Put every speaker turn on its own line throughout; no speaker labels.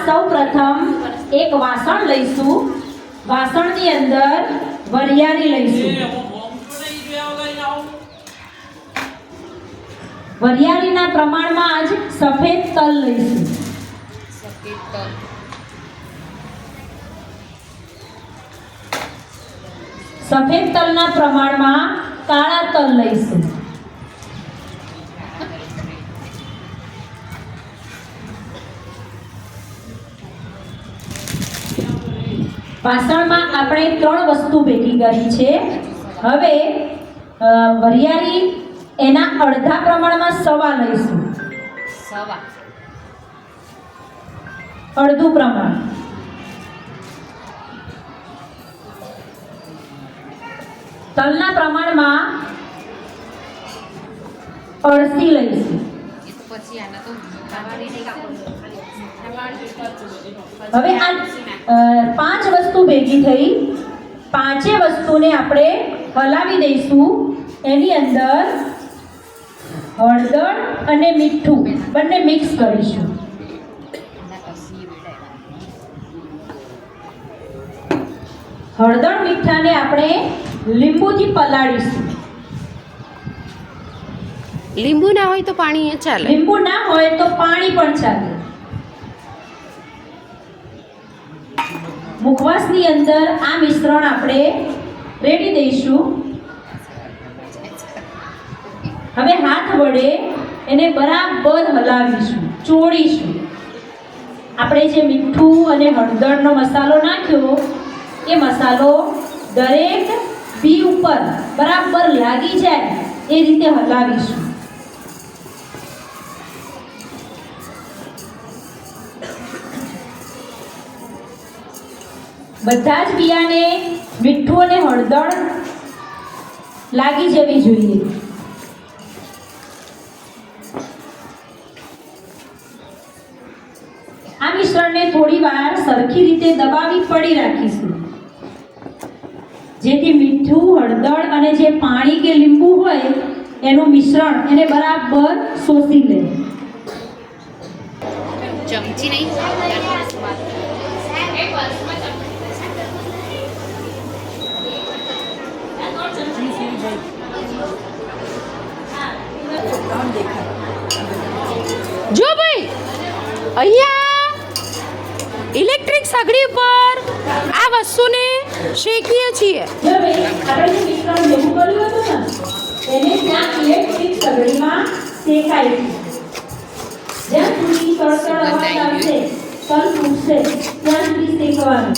સૌપ્રથમ એક વાસણ લઈશું. વાસણની અંદર વરિયાળી લઈશું. વરિયાળીના પ્રમાણમાં જ સફેદ તલ લઈશું. સફેદ તલના પ્રમાણમાં કાળા તલ લઈશું. વાસણમાં આપણે 3 વસ્તુ ભેગી કરી છે. હવે વરિયાળી એના અડધા પ્રમાણમાં સવા લઈશું. અડધું પ્રમાણ. તલના પ્રમાણમાં અડધી લઈશું. હવે આ 5 વસ્તુ ભેગી થઈ. 5 વસ્તુને આપણે હલાવી દઈશું. એની અંદર હળદર અને મીઠું બંને મિક્સ કરીશું. હળદર મીઠાને આપણે લીંબુથી પલાળીશું.
લીંબુ ના હોય તો પાણી ચાલે.
લીંબુ ના હોય તો પાણી પણ ચાલે. મુખવાસની અંદર આ મિશ્રણ આપણે રેડી દઈશું. હવે હાથ વડે એને બરાબર હલાવીશું, ચોળીશું. આપણે જે મીઠું અને હળદરનો મસાલો નાખ્યો એ મસાલો દરેક બી ઉપર બરાબર લાગી જાય એ રીતે હલાવીશું. બધા જ બિયાને મીઠું અને હળદર લાગી જવી જોઈએ. આ મિશ્રણને થોડી વાર સરખી રીતે દબાવી પડી રાખીશું, જેથી મીઠું, હળદર અને જે પાણી કે લીંબુ હોય એનું મિશ્રણ એને બરાબર શોષી લે.
ચમચી નહીં. જો ભાઈ, અહીંયા ઇલેક્ટ્રિક સગડી પર આ વસ્તુને શેકીએ છીએ.
આપણે જે મિશ્રણ ભેગું કર્યું હતું ને એને ત્યાં ઇલેક્ટ્રિક સગડીમાં શેકાઈશું. જ્યાં સુધી તળતળ અવાજ આવશે, તલ ફૂટશે ત્યાં સુધી શેકવાનું.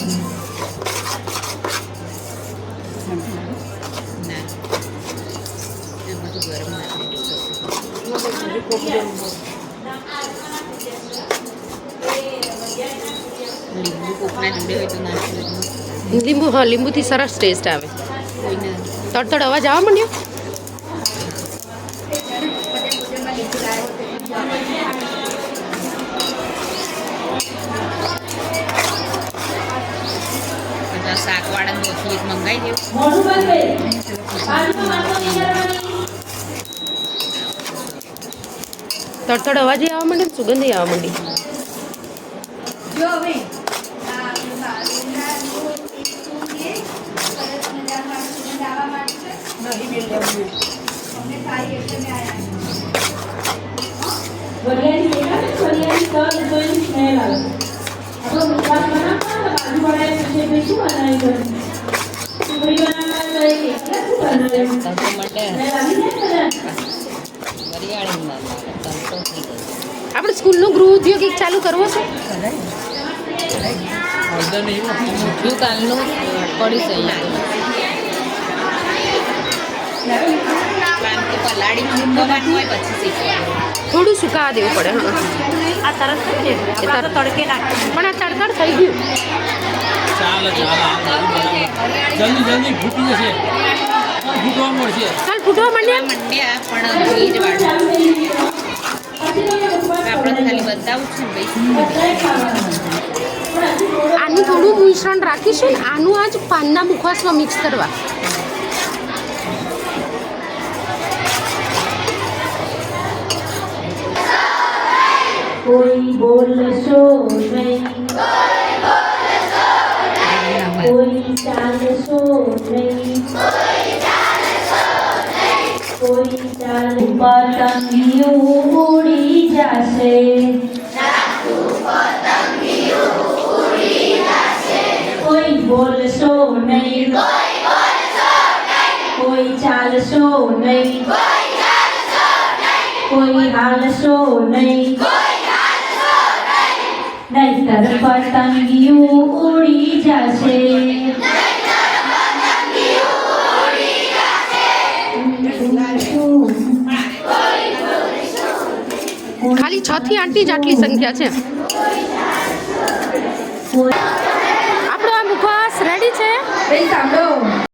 લીંબુ, હા, લીંબુથી સરસ ટેસ્ટ આવે. તડતડ અવાજ આવવા માંડ્યો. શાકવાળા મોથી એક મંગાવી દેવું.
મોઢું બંધ કરી બાજુમાં વાતો નહીં કરવાની.
તડતડ અવાજ આવવા માંડે, સુગંધ આવવા માંડી.
જો હવે
વરિયાળી શેકાશે, વરિયાળી તલ જોઈને સ્મેલ આવે. આપણો મુખવાસ બનાવતા બાજુવાળાએ પૂછે ભાઈ શું બનાવી ગયું? સુખડી બનાવવા તો એક એકલા શું બનાવ્યું? સ્મેલ આવી જાય ને?
આપણે સ્કૂલનું ગૃહ ઉદ્યોગ એક ચાલુ કરવો છે. થોડું સુકાવા દેવું પડે.
આ તરત થઈ જાય, તડકે નાખે
પણ આ તડતડ થઈ ગયું.
જલ્દી ફૂટી જશે, ફૂટવા મળશે.
ચાલ, ફૂટવા માંડ્યા.
પણ આપણે ખાલી બતાવું છું
આનું થોડું મિશ્રણ રાખીશું. આનું આજ પાનના મુખવાસમાં મિક્સ કરવા.
કોઈ બોલશો નહીં, પતંગિયું ઉડી જશે કોઈ બોલશો નહીં કોઈ ચાલશો નહીં કોઈ હાલશો નહીં નહીતર પતંગિયું ઉડી જશે
ખાલી 6 થી 8 જ આટલી સંખ્યા છે. આપણો આ મુખવાસ રેડી છે.
સાંભળો